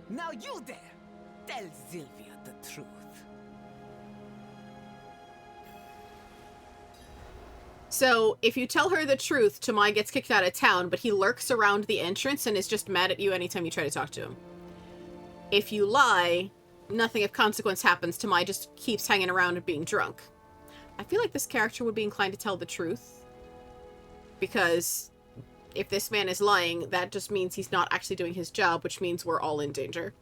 Now you dare! Tell Sylvia the truth. So, if you tell her the truth, Tamai gets kicked out of town, but he lurks around the entrance and is just mad at you anytime you try to talk to him. If you lie, nothing of consequence happens. Tamai just keeps hanging around and being drunk. I feel like this character would be inclined to tell the truth. Because if this man is lying, that just means he's not actually doing his job, which means we're all in danger.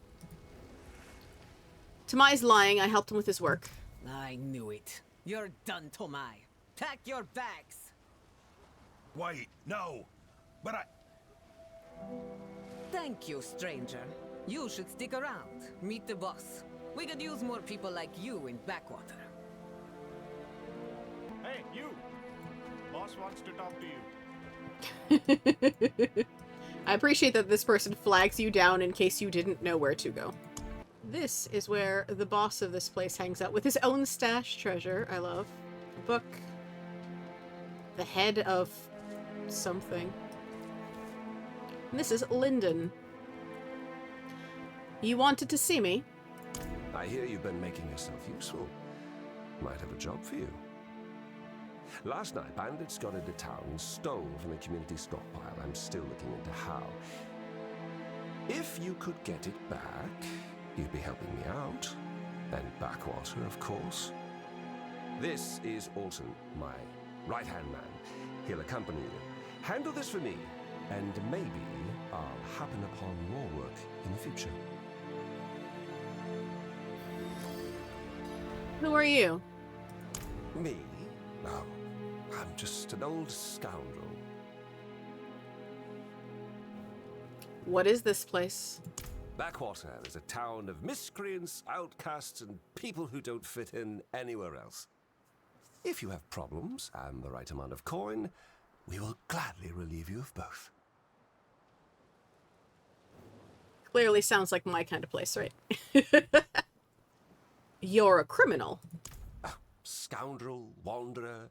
Tamai's lying. I helped him with his work. I knew it. You're done, Tomai. Pack your bags. Wait, no. But I... Thank you, stranger. You should stick around. Meet the boss. We could use more people like you in Backwater. Hey, you! Boss wants to talk to you. I appreciate that this person flags you down in case you didn't know where to go. This is where the boss of this place hangs out with his own stash treasure. I love. A book. The head of something. And this is Lyndon. You wanted to see me? I hear you've been making yourself useful. Might have a job for you. Last night, bandits got into town and stole from the community stockpile. I'm still looking into how. If you could get it back, you'd be helping me out. And Backwater, of course. This is Alton, my right-hand man. He'll accompany you. Handle this for me, and maybe I'll happen upon more work in the future. Who are you? Me? No. I'm just an old scoundrel. What is this place? Backwater is a town of miscreants, outcasts, and people who don't fit in anywhere else. If you have problems and the right amount of coin, we will gladly relieve you of both. Clearly sounds like my kind of place, right? You're a criminal. Scoundrel, wanderer,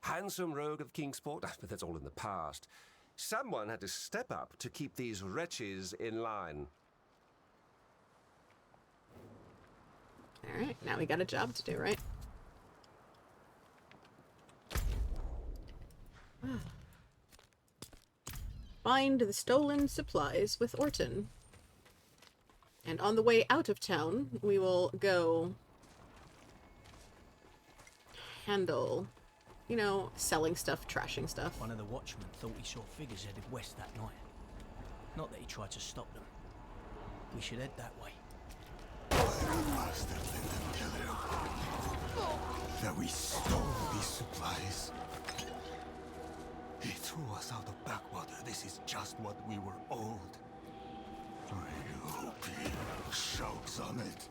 handsome rogue of Kingsport, but that's all in the past. Someone had to step up to keep these wretches in line. Alright, now we got a job to do, right? Find the stolen supplies with Orton. And on the way out of town, we will go handle, you know, selling stuff, trashing stuff. One of the watchmen thought he saw figures headed west that night. Not that he tried to stop them. We should head that way. That we stole these supplies. He threw us out of Backwater. This is just what we were owed. You chokes on it.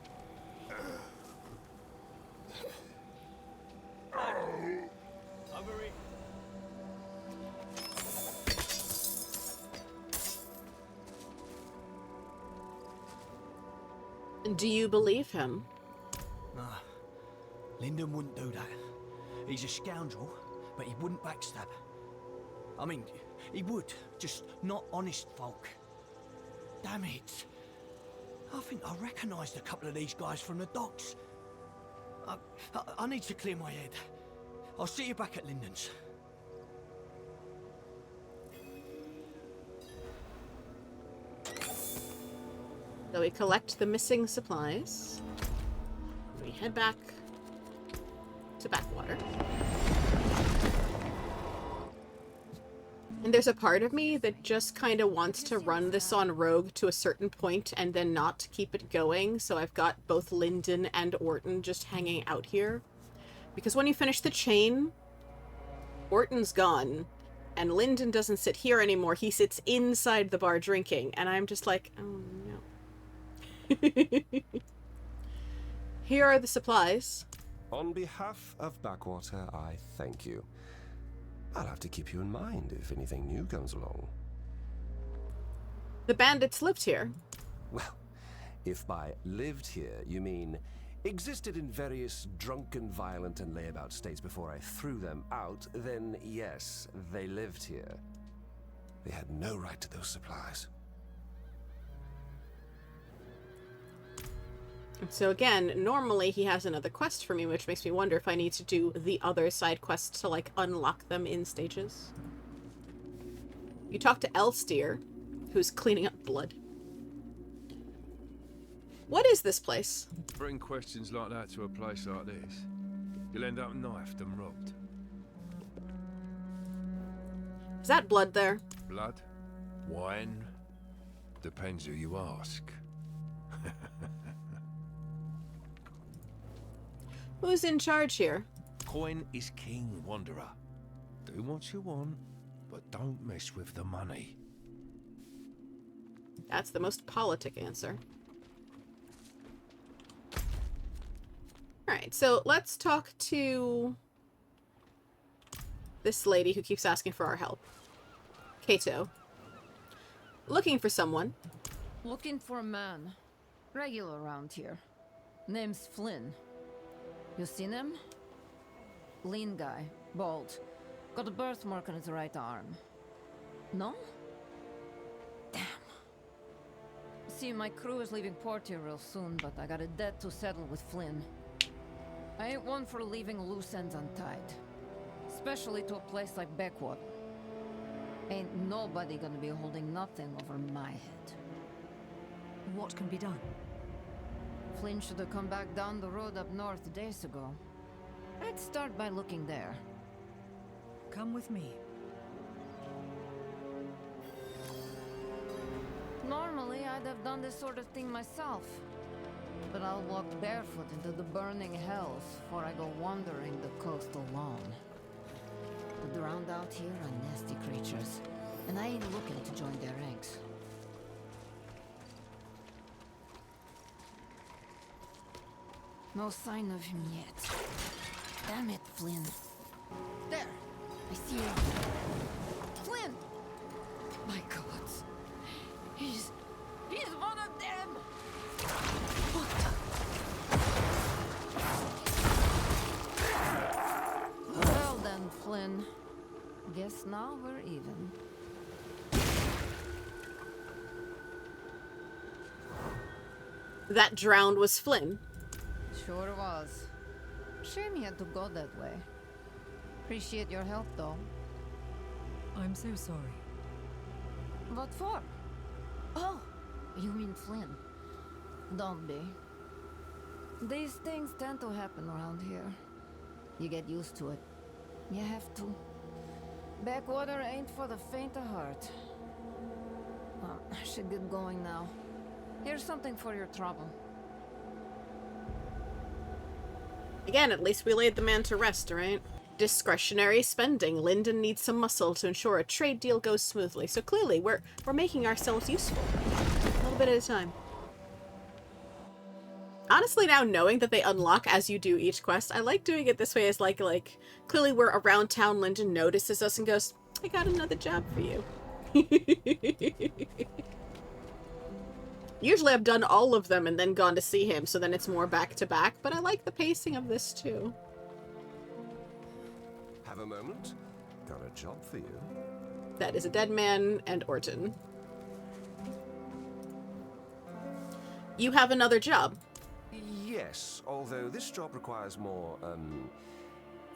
Hungary. Do you believe him? Nah, Lyndon wouldn't do that. He's a scoundrel, but he wouldn't backstab. I mean, he would, just not honest folk. Damn it. I think I recognised a couple of these guys from the docks. I need to clear my head. I'll see you back at Lyndon's. So we collect the missing supplies. We head back to Backwater. And there's a part of me that just kind of wants to run this on Rogue to a certain point and then not keep it going. So I've got both Lyndon and Orton just hanging out here. Because when you finish the chain, Orton's gone. And Lyndon doesn't sit here anymore. He sits inside the bar drinking. And I'm just like, oh no. Here are the supplies. On behalf of Backwater, I thank you. I'll have to keep you in mind if anything new comes along. The bandits lived here. Well, if by lived here you mean existed in various drunken, violent, and layabout states before I threw them out, then yes, they lived here. They had no right to those supplies. So again, normally he has another quest for me, which makes me wonder if I need to do the other side quests to, like, unlock them in stages. You talk to Elsteer, who's cleaning up blood. What is this place? Bring questions like that to a place like this, you'll end up knifed and robbed. Is that blood there? Blood? Wine? Depends who you ask. Who's in charge here? Coin is king, Wanderer. Do what you want, but don't mess with the money. That's the most politic answer. Alright, so let's talk to this lady who keeps asking for our help. Kato. Looking for someone. Looking for a man. Regular around here. Name's Flynn. You seen him? Lean guy. Bald. Got a birthmark on his right arm. No? Damn. See, my crew is leaving port here real soon, but I got a debt to settle with Flynn. I ain't one for leaving loose ends untied. Especially to a place like Backwater. Ain't nobody gonna be holding nothing over my head. What can be done? Flynn should have come back down the road up north days ago. I'd start by looking there. Come with me. Normally, I'd have done this sort of thing myself. But I'll walk barefoot into the burning hells before I go wandering the coast alone. The drowned out here are nasty creatures, and I ain't looking to join their ranks. No sign of him yet. Damn it, Flynn. There! I see him. Flynn! My God. He's one of them! What the? Well then, Flynn. Guess now we're even. That drowned was Flynn. Sure was. Shame he had to go that way. Appreciate your help, though. I'm so sorry. What for? Oh, you mean Flynn. Don't be. These things tend to happen around here. You get used to it. You have to. Backwater ain't for the faint of heart. Well, I should get going now. Here's something for your trouble. Again, at least we laid the man to rest, right? Discretionary spending. Lyndon needs some muscle to ensure a trade deal goes smoothly. So clearly, we're making ourselves useful. A little bit at a time. Honestly, now knowing that they unlock as you do each quest, I like doing it this way as like clearly we're around town, Lyndon notices us and goes, I got another job for you. Usually I've done all of them and then gone to see him, so then it's more back to back, but I like the pacing of this too. Have a moment? Got a job for you. That is a dead man and Orton. You have another job. Yes, although this job requires more,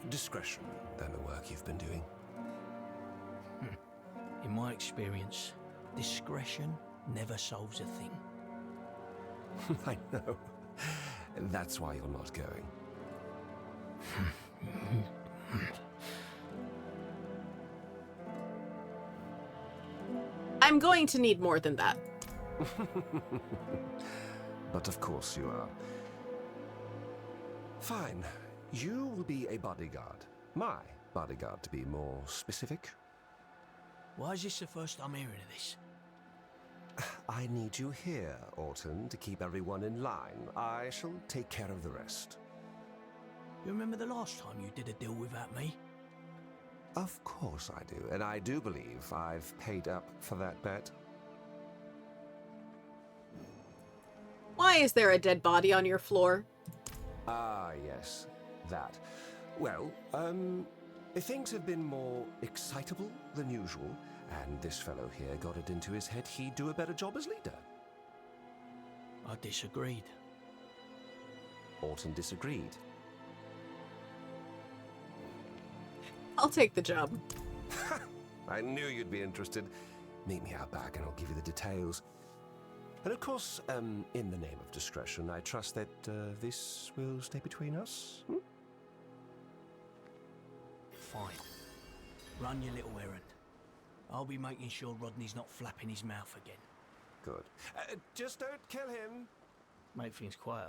discretion than the work you've been doing. In my experience, discretion never solves a thing. I know. That's why you're not going. I'm going to need more than that. But of course you are. Fine. You will be a bodyguard. My bodyguard, to be more specific. Why is this the first I'm hearing of this? I need you here, Orton, to keep everyone in line. I shall take care of the rest. You remember the last time you did a deal without me? Of course I do, and I do believe I've paid up for that bet. Why is there a dead body on your floor? Ah, yes, that. Well, things have been more excitable than usual, and this fellow here got it into his head he'd do a better job as leader. I disagreed. Orton disagreed. I'll take the job. I knew you'd be interested. Meet me out back and I'll give you the details. And of course, in the name of discretion, I trust that this will stay between us. Hmm? Fine. Run your little errand. I'll be making sure Rodney's not flapping his mouth again. Good. Just don't kill him. Make things quieter.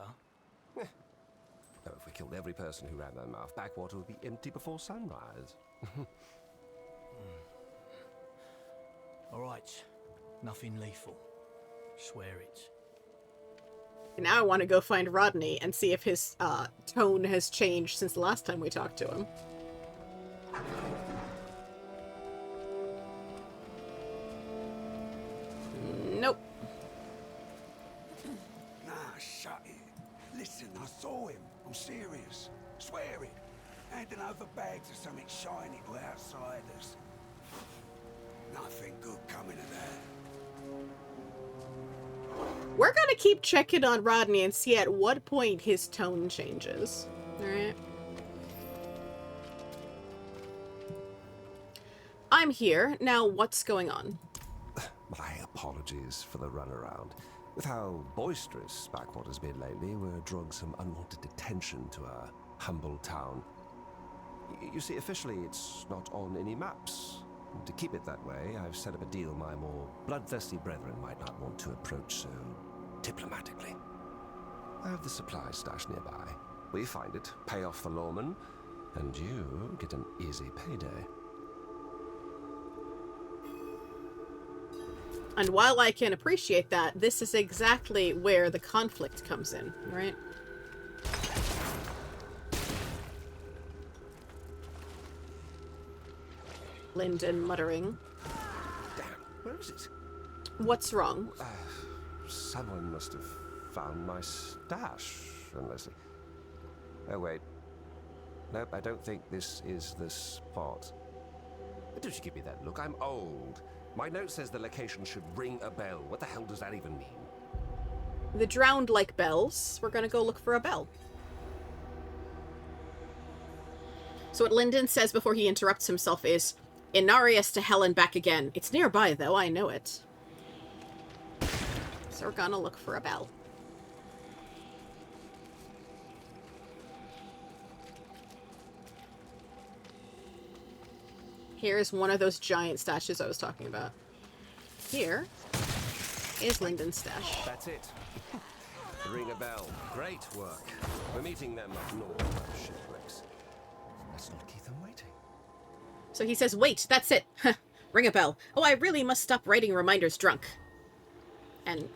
Oh, if we killed every person who ran their mouth, Backwater would be empty before sunrise. All right. Nothing lethal. Swear it. Now I want to go find Rodney and see if his tone has changed since the last time we talked to him. Nope. Nah, shut it. Listen, I saw him. I'm serious. Swear it. Handing over bags of something shiny to outsiders. Nothing good coming of that. We're gonna keep checking on Rodney and see at what point his tone changes. Alright. I'm here. Now, what's going on? My apologies for the runaround. With how boisterous Backwater's been lately, we're drawing some unwanted attention to our humble town. You see, officially, it's not on any maps. And to keep it that way, I've set up a deal my more bloodthirsty brethren might not want to approach so diplomatically. I have the supplies stashed nearby. We find it, pay off the lawman, and you get an easy payday. And while I can appreciate that, this is exactly where the conflict comes in, right? Lyndon muttering. Damn, where is it? What's wrong? Someone must have found my stash, unless... Oh, wait. Nope, I don't think this is the spot. Don't you give me that look? I'm old. My note says the location should ring a bell. What the hell does that even mean? The drowned like bells. We're gonna go look for a bell. So what Lyndon says before he interrupts himself is, Inarius to hell and back again. It's nearby, though. I know it. So we're gonna look for a bell. Here's one of those giant stashes I was talking about. Here is Lyndon's stash. That's it. Ring a bell. Great work. We're meeting them up north. Shipwrecks. Let's not keep them waiting. So he says, wait, that's it. Ring a bell. Oh, I really must stop writing reminders drunk. And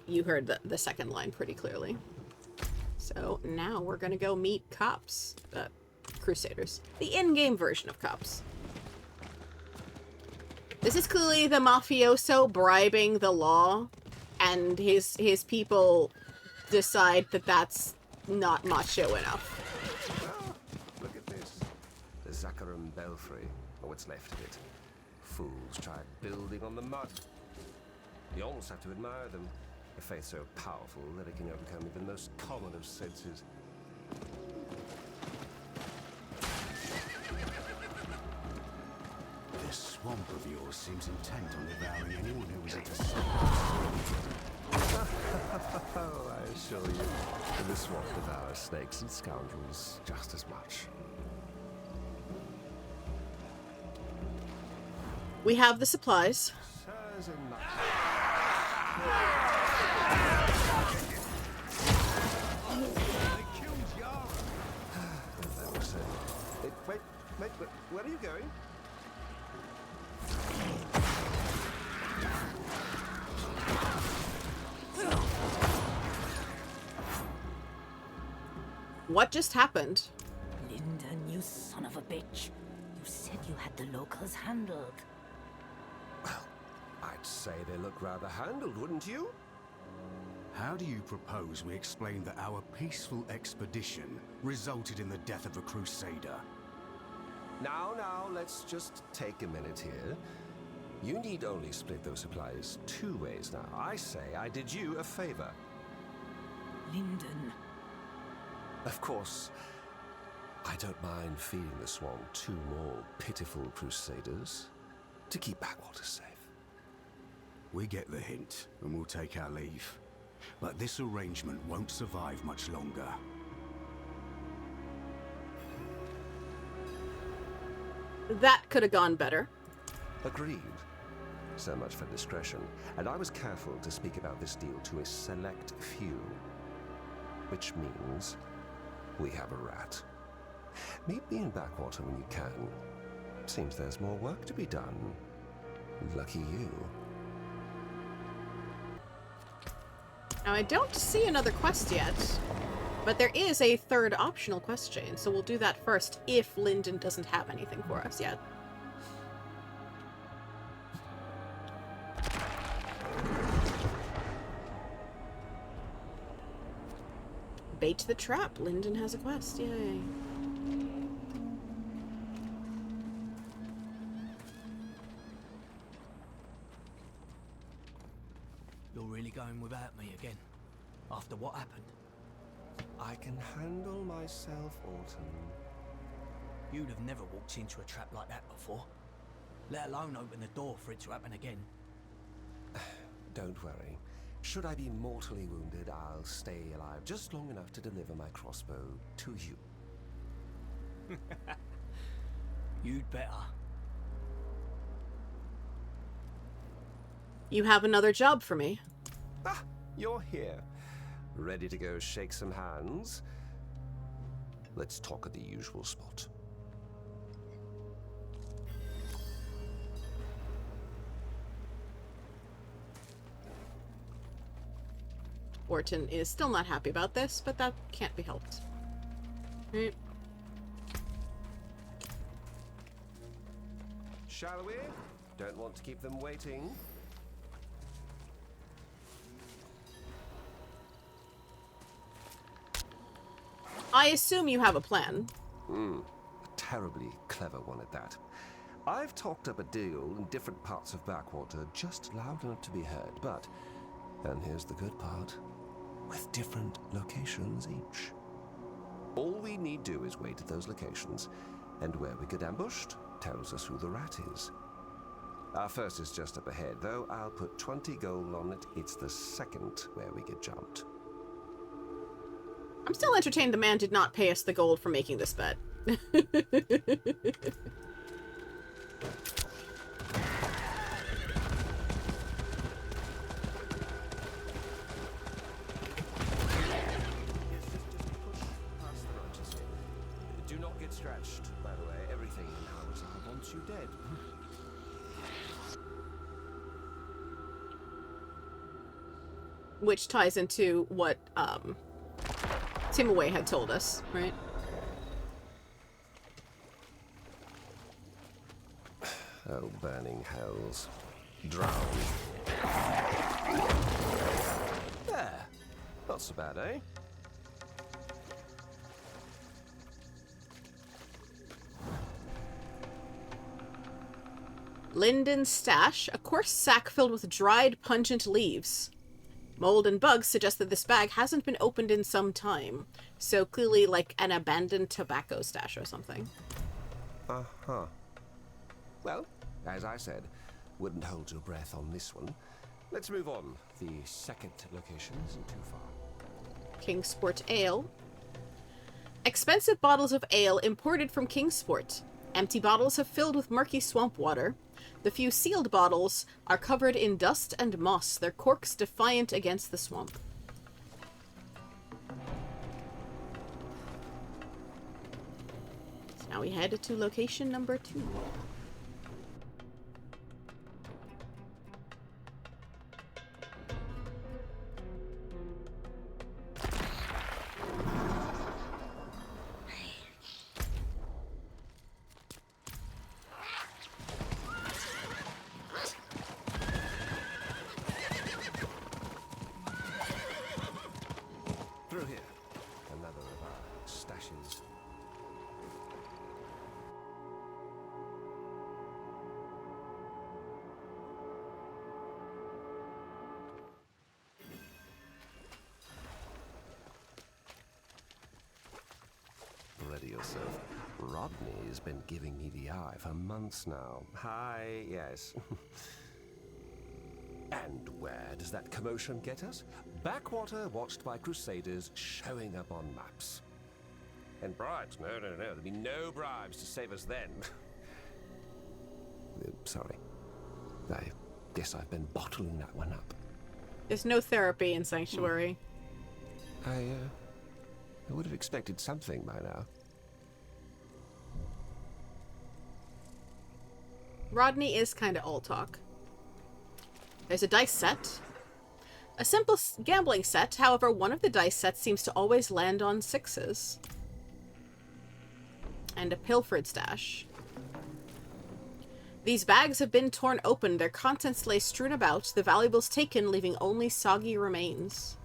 you heard the second line pretty clearly. So now we're gonna go meet cops. Crusaders. The in-game version of cops. This is clearly the mafioso bribing the law, and his people decide that that's not macho enough. Oh, look at this. The Zakarum Belfry, or what's left of it. Fools tried building on the mud. You almost have to admire them. A faith so powerful that it can overcome even the most common of senses. This swamp of yours seems intent on devouring anyone who was at the Oh, I assure you, the swamp devours snakes and scoundrels just as much. We have the supplies. Sirs and They killed Yara. that was it. Wait, where are you going? What just happened? Lyndon, you son of a bitch. You said you had the locals handled. Well, I'd say they look rather handled, wouldn't you? How do you propose we explain that our peaceful expedition resulted in the death of a crusader? Now, let's just take a minute here. You need only split those supplies 2 ways now. I say I did you a favor. Lyndon, Of course, I don't mind feeding the swamp 2 more pitiful crusaders to keep Backwater safe. We get the hint, and we'll take our leave. But this arrangement won't survive much longer. That could have gone better. Agreed. So much for discretion. And I was careful to speak about this deal to a select few. Which means we have a rat. Meet me in Backwater when you can. Seems there's more work to be done. Lucky you. Now, I don't see another quest yet, but there is a third optional quest chain, so we'll do that first if Lyndon doesn't have anything for us yet. Bait the trap. Lyndon has a quest. Yay. You're really going without me again? After what happened? I can handle myself, Alton. You'd have never walked into a trap like that before. Let alone open the door for it to happen again. Don't worry. Should I be mortally wounded, I'll stay alive just long enough to deliver my crossbow to you. You'd better. You have another job for me. Ah, you're here. Ready to go shake some hands? Let's talk at the usual spot. Orton is still not happy about this, but that can't be helped. Right. Shall we? Don't want to keep them waiting. I assume you have a plan. A terribly clever one at that. I've talked up a deal in different parts of Backwater, just loud enough to be heard, but, and here's the good part, with different locations each. All we need do is wait at those locations, and where we get ambushed tells us who the rat is. Our first is just up ahead, though I'll put 20 gold on it. It's the second where we get jumped. I'm still entertained the man did not pay us the gold for making this bet. Do not get scratched, by the way. Everything in Hawezar wants you dead. Which ties into what, Timaway had told us, right? Oh, burning hells. Drown. There. Not so bad, eh? Lyndon's stash, a coarse sack filled with dried, pungent leaves. Mold and bugs suggest that this bag hasn't been opened in some time, so clearly like an abandoned tobacco stash or something. Uh-huh. Well, as I said, wouldn't hold your breath on this one. Let's move on. The second location isn't too far. Kingsport Ale. Expensive bottles of ale imported from Kingsport. Empty bottles have filled with murky swamp water. The few sealed bottles are covered in dust and moss, their corks defiant against the swamp. So now we head to location number 2. Through here. Another of our stashes. steady yourself. Rodney has been giving me the eye for months now. Hi, yes. And where does that commotion get us? Backwater watched by crusaders showing up on maps. And bribes? No. There'll be no bribes to save us then. Sorry. I guess I've been bottling that one up. There's no therapy in Sanctuary. I would have expected something by now. Rodney is kind of all talk. There's a dice set. A simple gambling set, however, one of the dice sets seems to always land on 6s. And a pilfered stash. These bags have been torn open, their contents lay strewn about, the valuables taken, leaving only soggy remains.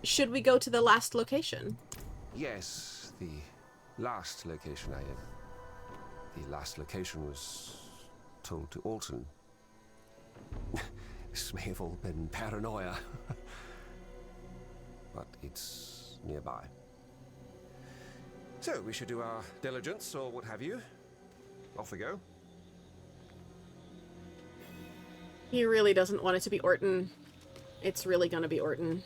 Should we go to the last location? Yes, the last location The last location was told to Alton. This may have all been paranoia. But it's nearby. So, we should do our diligence, or what have you. Off we go. He really doesn't want it to be Orton. It's really gonna be Orton.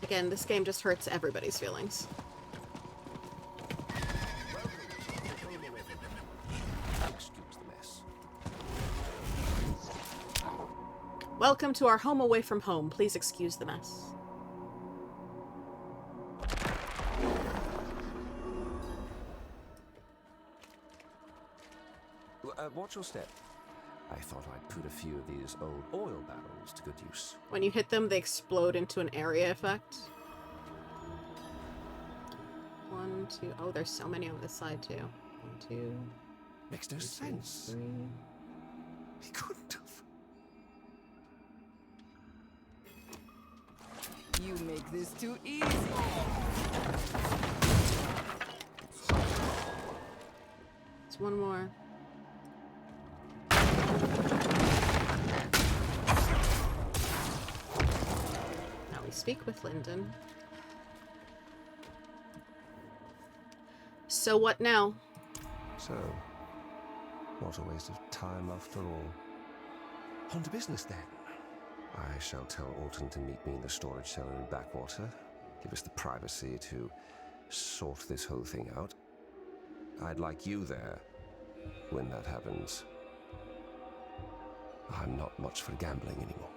Again, this game just hurts everybody's feelings. Excuse the mess. Welcome to our home away from home. Please excuse the mess. Watch your step. I thought I'd put a few of these old oil barrels to good use. When you hit them, they explode into an area effect. 1, 2... Oh, there's so many on this side, too. 1, 2... Makes no sense. 3... He couldn't have. You make this too easy. It's one more. Now we speak with Lyndon. So what now? So, what a waste of time after all. On to business then. I shall tell Alton to meet me in the storage cellar in Backwater. Give us the privacy to sort this whole thing out. I'd like you there when that happens. I'm not much for gambling anymore.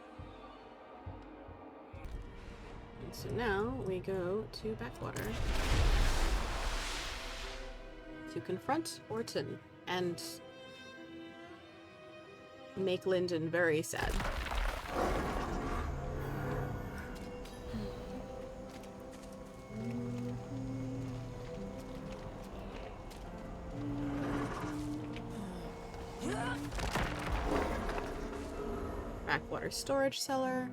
And so now we go to Backwater to confront Orton and make Lyndon very sad. Backwater storage cellar.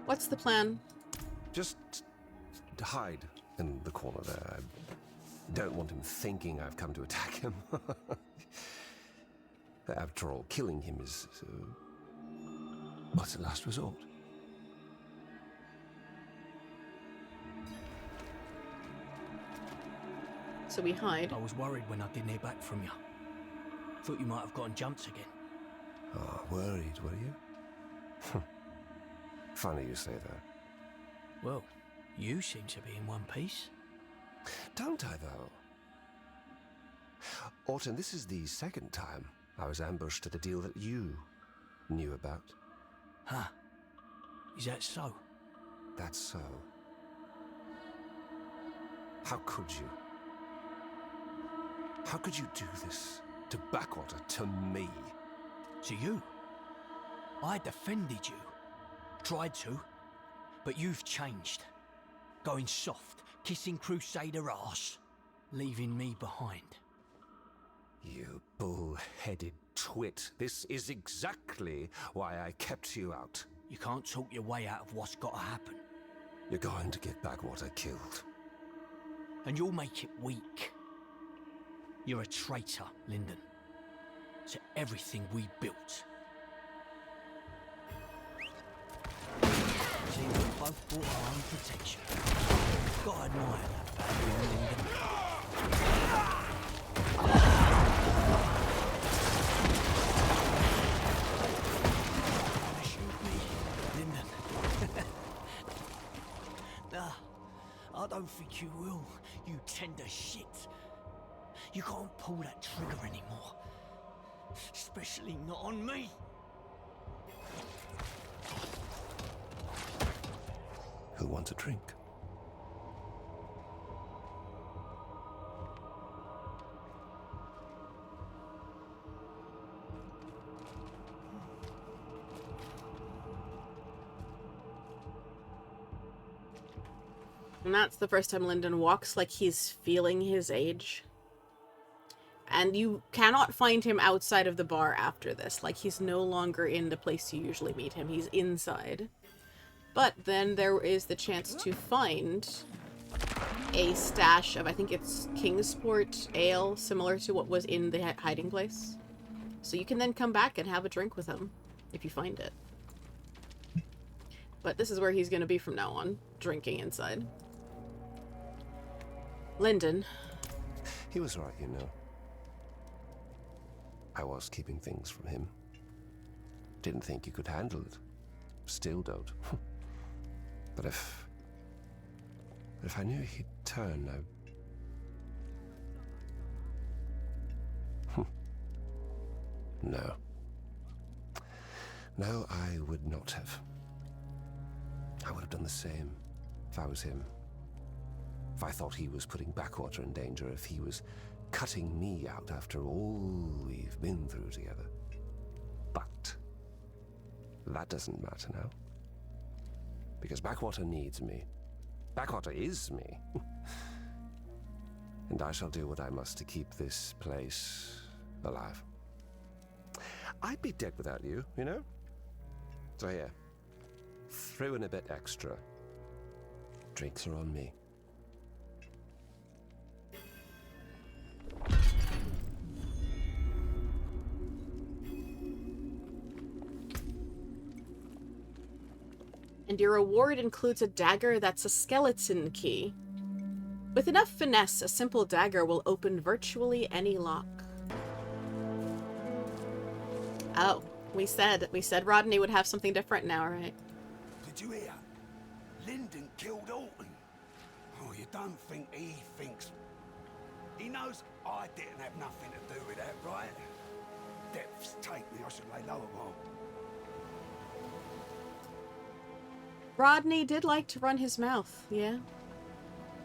What's the plan? Just hide in the corner there. I don't want him thinking I've come to attack him. After all, killing him is... what's the last resort? So we hide. I was worried when I didn't hear back from you. Thought you might have gotten jumps again. Oh, worried, were you? Funny you say that. Well, you seem to be in one piece. Don't I, though? Orton, this is the second time I was ambushed at a deal that you knew about. Huh. Is that so? That's so. How could you? How could you do this to Backwater, to me? To you. I defended you. Tried to. But you've changed. Going soft, kissing Crusader ass, leaving me behind. You bull-headed twit. This is exactly why I kept you out. You can't talk your way out of what's got to happen. You're going to get Backwater killed. And you'll make it weak. You're a traitor, Lyndon. To everything we built. See, we both bought our own protection. God admire that value in Lyndon. Shoot me, Lyndon. Nah, I don't think you will, you tender shit. You can't pull that trigger anymore. Especially not on me. Who wants a drink? And that's the first time Lyndon walks like he's feeling his age. And you cannot find him outside of the bar after this. Like, he's no longer in the place you usually meet him. He's inside. But then there is the chance to find a stash of, I think it's Kingsport ale, similar to what was in the hiding place. So you can then come back and have a drink with him, if you find it. But this is where he's going to be from now on, drinking inside. Lyndon. He was right, you know. I was keeping things from him. Didn't think you could handle it. Still don't. But if I knew he'd turn, No. No, I would not have. I would have done the same if I was him. If I thought he was putting Backwater in danger, if he was cutting me out after all we've been through together. But that doesn't matter now. Because Backwater needs me. Backwater is me. And I shall do what I must to keep this place alive. I'd be dead without you, you know? So here, throw in a bit extra. Drinks are on me. And your reward includes a dagger that's a skeleton key. With enough finesse, a simple dagger will open virtually any lock. Oh, we said Rodney would have something different now, right? Did you hear? Lyndon killed Alton. Oh, you don't think he thinks... He knows I didn't have nothing to do with that, right? Depths take me, I should lay low a while. Rodney did like to run his mouth, yeah.